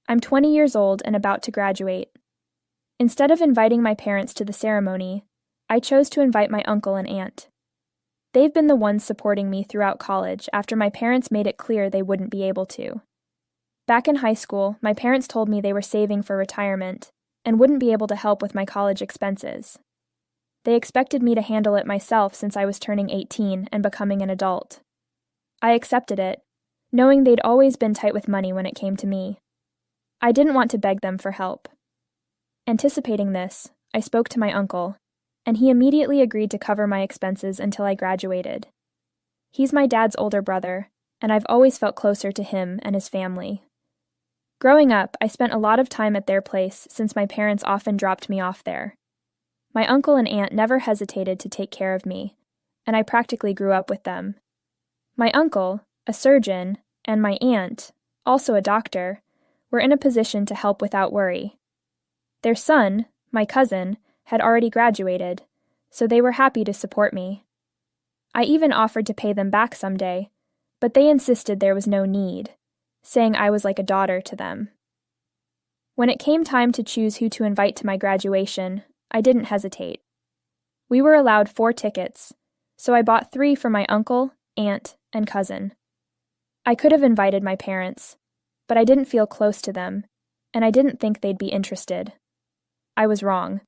I'm 20 years old and about to graduate. Instead of inviting my parents to the ceremony, I chose to invite my uncle and aunt. They've been the ones supporting me throughout college after my parents made it clear they wouldn't be able to. Back in high school, my parents told me they were saving for retirement and wouldn't be able to help with my college expenses. They expected me to handle it myself since I was turning 18 and becoming an adult. I accepted it, knowing they'd always been tight with money when it came to me. I didn't want to beg them for help. Anticipating this, I spoke to my uncle, and he immediately agreed to cover my expenses until I graduated. He's my dad's older brother, and I've always felt closer to him and his family. Growing up, I spent a lot of time at their place since my parents often dropped me off there. My uncle and aunt never hesitated to take care of me, and I practically grew up with them. My uncle, a surgeon, and my aunt, also a doctor, were in a position to help without worry. Their son, my cousin, had already graduated, so they were happy to support me. I even offered to pay them back someday, but they insisted there was no need, saying I was like a daughter to them. When it came time to choose who to invite to my graduation, I didn't hesitate. We were allowed 4 tickets, so I bought 3 for my uncle, aunt, and cousin. I could have invited my parents, but I didn't feel close to them, and I didn't think they'd be interested. I was wrong.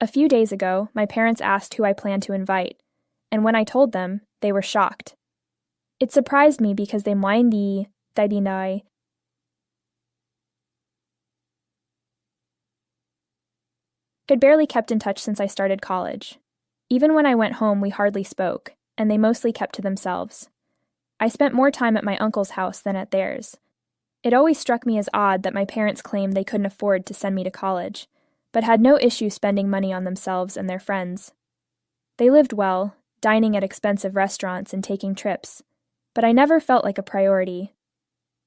A few days ago, my parents asked who I planned to invite, and when I told them, they were shocked. It surprised me because they hindi taidinay. I'd barely kept in touch since I started college. Even when I went home, we hardly spoke, and they mostly kept to themselves. I spent more time at my uncle's house than at theirs. It always struck me as odd that my parents claimed they couldn't afford to send me to college, but had no issue spending money on themselves and their friends. They lived well, dining at expensive restaurants and taking trips, but I never felt like a priority.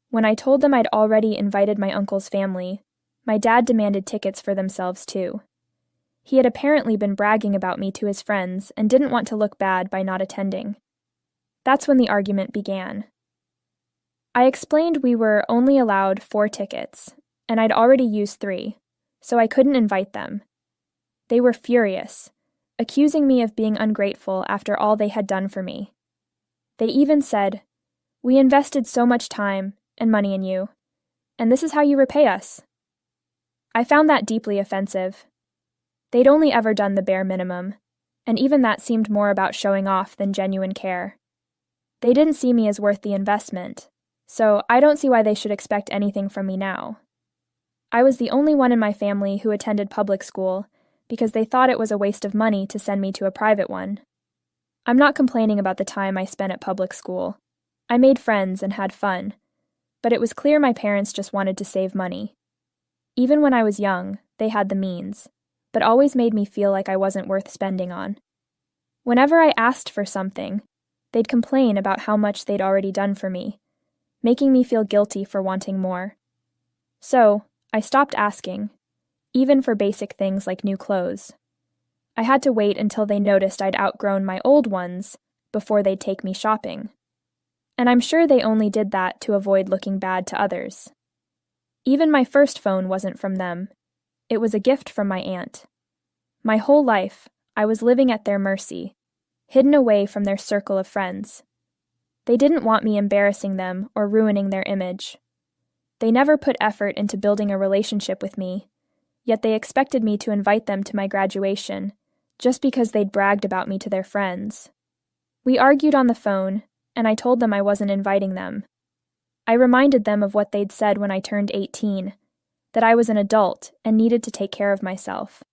When I told them I'd already invited my uncle's family, my dad demanded tickets for themselves too. He had apparently been bragging about me to his friends and didn't want to look bad by not attending. That's when the argument began. I explained we were only allowed 4 tickets, and I'd already used 3, so I couldn't invite them. They were furious, accusing me of being ungrateful after all they had done for me. They even said, "We invested so much time and money in you, and this is how you repay us." I found that deeply offensive. They'd only ever done the bare minimum, and even that seemed more about showing off than genuine care. They didn't see me as worth the investment, so I don't see why they should expect anything from me now. I was the only one in my family who attended public school because they thought it was a waste of money to send me to a private one. I'm not complaining about the time I spent at public school. I made friends and had fun, but it was clear my parents just wanted to save money. Even when I was young, they had the means, but always made me feel like I wasn't worth spending on. Whenever I asked for something, they'd complain about how much they'd already done for me, making me feel guilty for wanting more. So, I stopped asking, even for basic things like new clothes. I had to wait until they noticed I'd outgrown my old ones before they'd take me shopping. And I'm sure they only did that to avoid looking bad to others. Even my first phone wasn't from them. It was a gift from my aunt. My whole life, I was living at their mercy, hidden away from their circle of friends. They didn't want me embarrassing them or ruining their image. They never put effort into building a relationship with me, yet they expected me to invite them to my graduation, just because they'd bragged about me to their friends. We argued on the phone, and I told them I wasn't inviting them. I reminded them of what they'd said when I turned 18, that I was an adult and needed to take care of myself.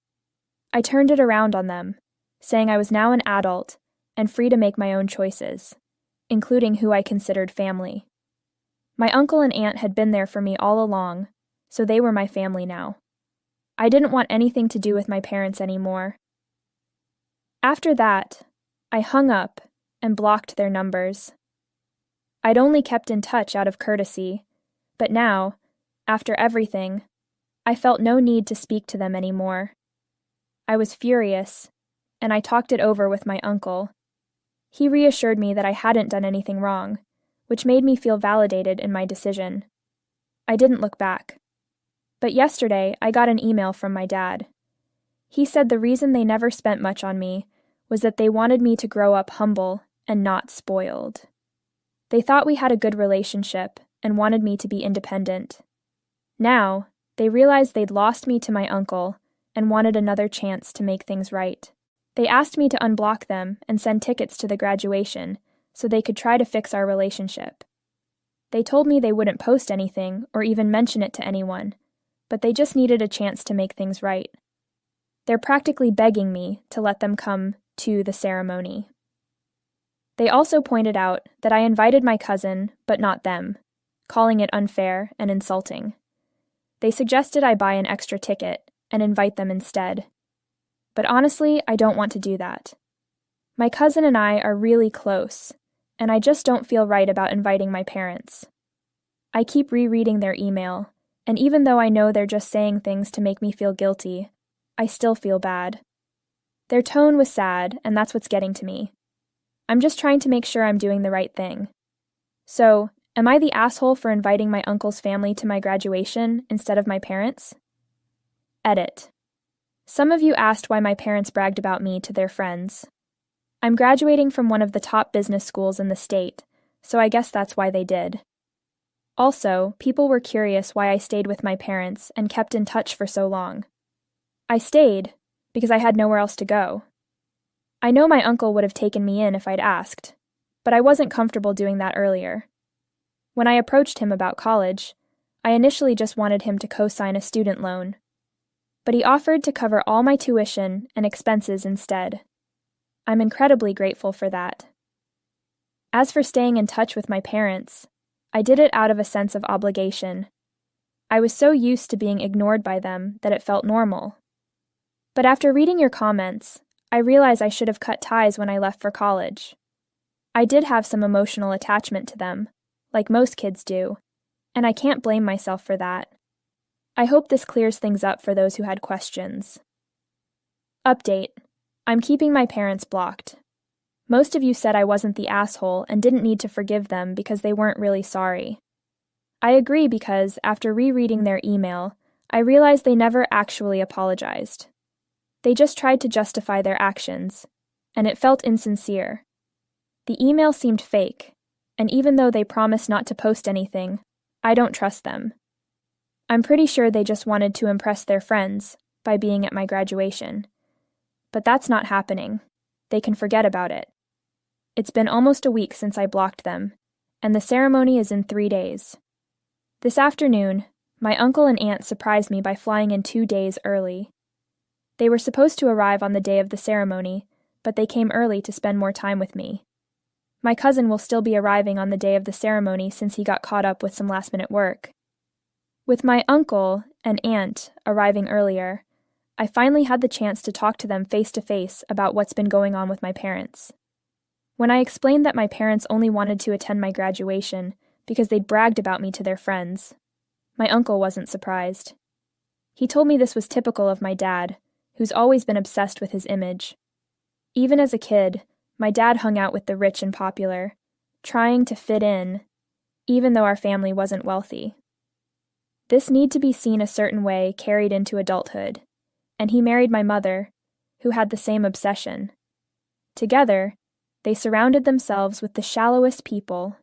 I turned it around on them, saying I was now an adult and free to make my own choices, including who I considered family. My uncle and aunt had been there for me all along, so they were my family now. I didn't want anything to do with my parents anymore. After that, I hung up and blocked their numbers. I'd only kept in touch out of courtesy, but now, after everything, I felt no need to speak to them anymore. I was furious, and I talked it over with my uncle. He reassured me that I hadn't done anything wrong, which made me feel validated in my decision. I didn't look back. But yesterday, I got an email from my dad. He said the reason they never spent much on me was that they wanted me to grow up humble and not spoiled. They thought we had a good relationship and wanted me to be independent. Now, they realized they'd lost me to my uncle and wanted another chance to make things right. They asked me to unblock them and send tickets to the graduation so they could try to fix our relationship. They told me they wouldn't post anything or even mention it to anyone, but they just needed a chance to make things right. They're practically begging me to let them come to the ceremony. They also pointed out that I invited my cousin, but not them, calling it unfair and insulting. They suggested I buy an extra ticket and invite them instead. But honestly, I don't want to do that. My cousin and I are really close, and I just don't feel right about inviting my parents. I keep rereading their email, and even though I know they're just saying things to make me feel guilty, I still feel bad. Their tone was sad, and that's what's getting to me. I'm just trying to make sure I'm doing the right thing. So, am I the asshole for inviting my uncle's family to my graduation instead of my parents? Edit. Some of you asked why my parents bragged about me to their friends. I'm graduating from one of the top business schools in the state, so I guess that's why they did. Also, people were curious why I stayed with my parents and kept in touch for so long. I stayed because I had nowhere else to go. I know my uncle would have taken me in if I'd asked, but I wasn't comfortable doing that earlier. When I approached him about college, I initially just wanted him to co-sign a student loan. But he offered to cover all my tuition and expenses instead. I'm incredibly grateful for that. As for staying in touch with my parents, I did it out of a sense of obligation. I was so used to being ignored by them that it felt normal. But after reading your comments, I realize I should have cut ties when I left for college. I did have some emotional attachment to them, like most kids do, and I can't blame myself for that. I hope this clears things up for those who had questions. Update. I'm keeping my parents blocked. Most of you said I wasn't the asshole and didn't need to forgive them because they weren't really sorry. I agree because, after rereading their email, I realized they never actually apologized. They just tried to justify their actions, and it felt insincere. The email seemed fake, and even though they promised not to post anything, I don't trust them. I'm pretty sure they just wanted to impress their friends by being at my graduation. But that's not happening. They can forget about it. It's been almost a week since I blocked them, and the ceremony is in 3 days. This afternoon, my uncle and aunt surprised me by flying in 2 days early. They were supposed to arrive on the day of the ceremony, but they came early to spend more time with me. My cousin will still be arriving on the day of the ceremony since he got caught up with some last-minute work. With my uncle and aunt arriving earlier, I finally had the chance to talk to them face-to-face about what's been going on with my parents. When I explained that my parents only wanted to attend my graduation because they'd bragged about me to their friends, my uncle wasn't surprised. He told me this was typical of my dad, who's always been obsessed with his image. Even as a kid, my dad hung out with the rich and popular, trying to fit in, even though our family wasn't wealthy. This need to be seen a certain way carried into adulthood, and he married my mother, who had the same obsession. Together, they surrounded themselves with the shallowest people.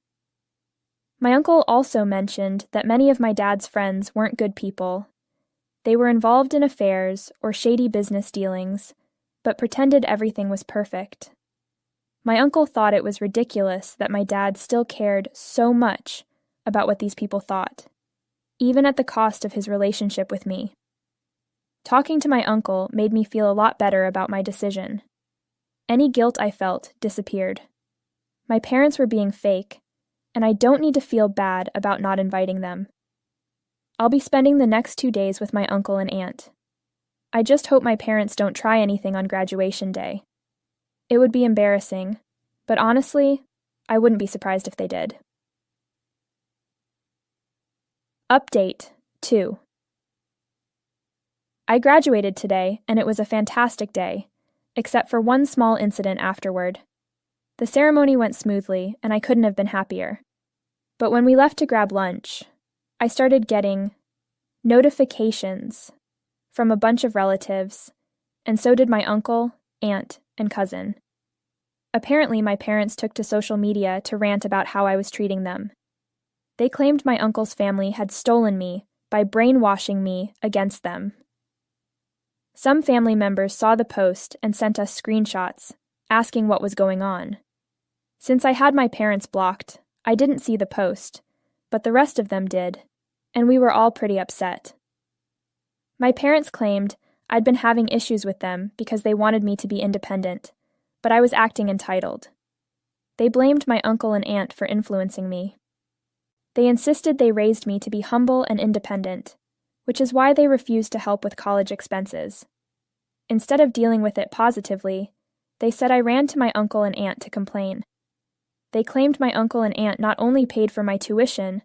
My uncle also mentioned that many of my dad's friends weren't good people. They were involved in affairs or shady business dealings, but pretended everything was perfect. My uncle thought it was ridiculous that my dad still cared so much about what these people thought, even at the cost of his relationship with me. Talking to my uncle made me feel a lot better about my decision. Any guilt I felt disappeared. My parents were being fake, and I don't need to feel bad about not inviting them. I'll be spending the next 2 days with my uncle and aunt. I just hope my parents don't try anything on graduation day. It would be embarrassing, but honestly, I wouldn't be surprised if they did. Update 2. I graduated today, and it was a fantastic day, except for one small incident afterward. The ceremony went smoothly, and I couldn't have been happier. But when we left to grab lunch, I started getting notifications from a bunch of relatives, and so did my uncle, aunt, and cousin. Apparently, my parents took to social media to rant about how I was treating them. They claimed my uncle's family had stolen me by brainwashing me against them. Some family members saw the post and sent us screenshots, asking what was going on. Since I had my parents blocked, I didn't see the post, but the rest of them did, and we were all pretty upset. My parents claimed I'd been having issues with them because they wanted me to be independent, but I was acting entitled. They blamed my uncle and aunt for influencing me. They insisted they raised me to be humble and independent, which is why they refused to help with college expenses. Instead of dealing with it positively, they said I ran to my uncle and aunt to complain. They claimed my uncle and aunt not only paid for my tuition,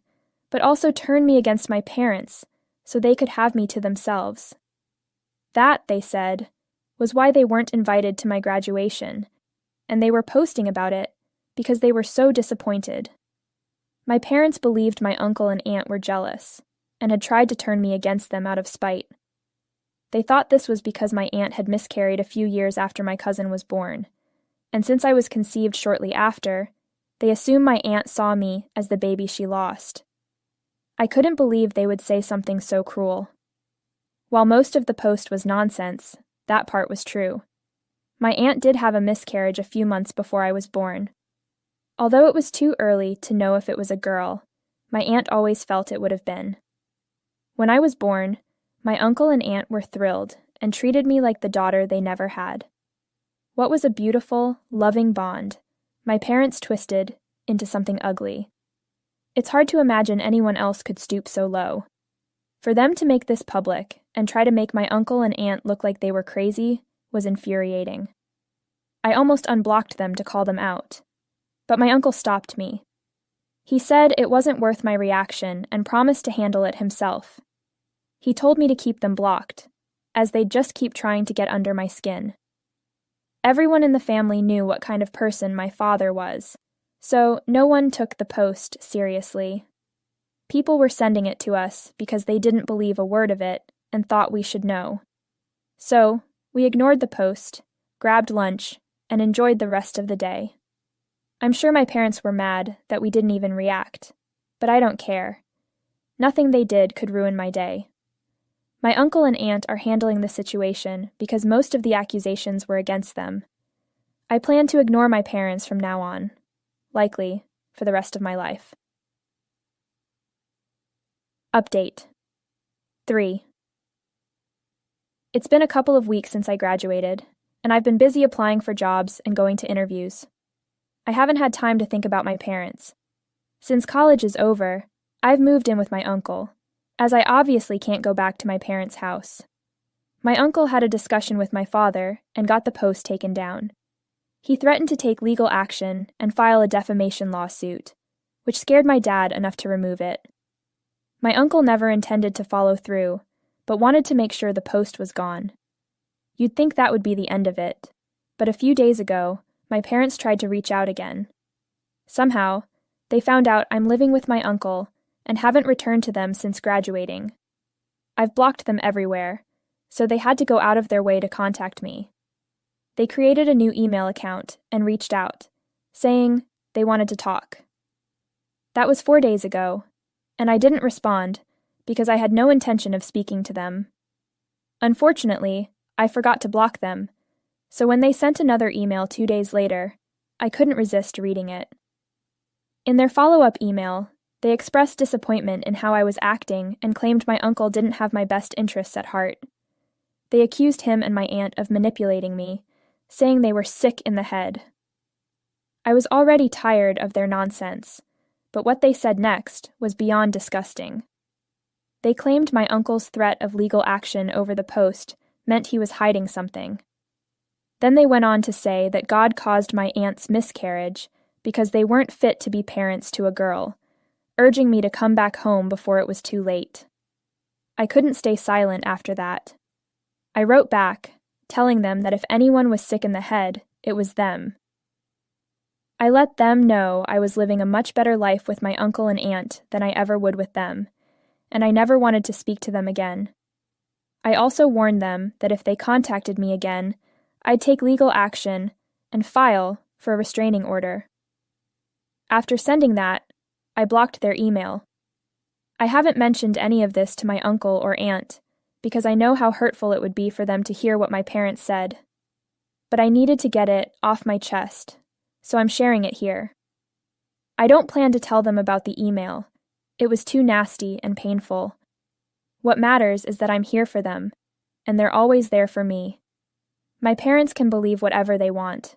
but also turned me against my parents so they could have me to themselves. That, they said, was why they weren't invited to my graduation, and they were posting about it because they were so disappointed. My parents believed my uncle and aunt were jealous, and had tried to turn me against them out of spite. They thought this was because my aunt had miscarried a few years after my cousin was born, and since I was conceived shortly after, they assumed my aunt saw me as the baby she lost. I couldn't believe they would say something so cruel. While most of the post was nonsense, that part was true. My aunt did have a miscarriage a few months before I was born. Although it was too early to know if it was a girl, my aunt always felt it would have been. When I was born, my uncle and aunt were thrilled and treated me like the daughter they never had. What was a beautiful, loving bond, my parents twisted into something ugly. It's hard to imagine anyone else could stoop so low. For them to make this public and try to make my uncle and aunt look like they were crazy was infuriating. I almost unblocked them to call them out. But my uncle stopped me. He said it wasn't worth my reaction and promised to handle it himself. He told me to keep them blocked, as they'd just keep trying to get under my skin. Everyone in the family knew what kind of person my father was, so no one took the post seriously. People were sending it to us because they didn't believe a word of it and thought we should know. So, we ignored the post, grabbed lunch, and enjoyed the rest of the day. I'm sure my parents were mad that we didn't even react, but I don't care. Nothing they did could ruin my day. My uncle and aunt are handling the situation because most of the accusations were against them. I plan to ignore my parents from now on, likely for the rest of my life. Update 3. It's been a couple of weeks since I graduated, and I've been busy applying for jobs and going to interviews. I haven't had time to think about my parents. Since college is over, I've moved in with my uncle, as I obviously can't go back to my parents' house. My uncle had a discussion with my father and got the post taken down. He threatened to take legal action and file a defamation lawsuit, which scared my dad enough to remove it. My uncle never intended to follow through, but wanted to make sure the post was gone. You'd think that would be the end of it, but a few days ago, my parents tried to reach out again. Somehow, they found out I'm living with my uncle and haven't returned to them since graduating. I've blocked them everywhere, so they had to go out of their way to contact me. They created a new email account and reached out, saying they wanted to talk. That was 4 days ago, and I didn't respond because I had no intention of speaking to them. Unfortunately, I forgot to block them, so when they sent another email 2 days later, I couldn't resist reading it. In their follow-up email, they expressed disappointment in how I was acting and claimed my uncle didn't have my best interests at heart. They accused him and my aunt of manipulating me, saying they were sick in the head. I was already tired of their nonsense, but what they said next was beyond disgusting. They claimed my uncle's threat of legal action over the post meant he was hiding something. Then they went on to say that God caused my aunt's miscarriage because they weren't fit to be parents to a girl, urging me to come back home before it was too late. I couldn't stay silent after that. I wrote back, telling them that if anyone was sick in the head, it was them. I let them know I was living a much better life with my uncle and aunt than I ever would with them, and I never wanted to speak to them again. I also warned them that if they contacted me again, I'd take legal action and file for a restraining order. After sending that, I blocked their email. I haven't mentioned any of this to my uncle or aunt because I know how hurtful it would be for them to hear what my parents said. But I needed to get it off my chest, so I'm sharing it here. I don't plan to tell them about the email. It was too nasty and painful. What matters is that I'm here for them, and they're always there for me. My parents can believe whatever they want,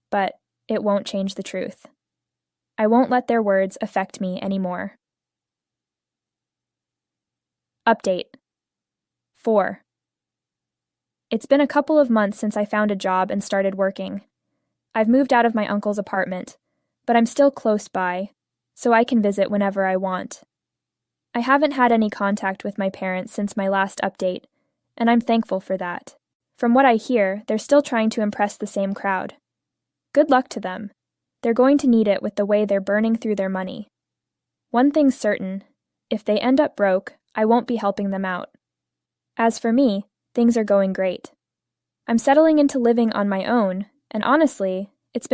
but it won't change the truth. I won't let their words affect me anymore. Update 4. It's been a couple of months since I found a job and started working. I've moved out of my uncle's apartment, but I'm still close by, so I can visit whenever I want. I haven't had any contact with my parents since my last update, and I'm thankful for that. From what I hear, they're still trying to impress the same crowd. Good luck to them. They're going to need it with the way they're burning through their money. One thing's certain, if they end up broke, I won't be helping them out. As for me, things are going great. I'm settling into living on my own, and honestly,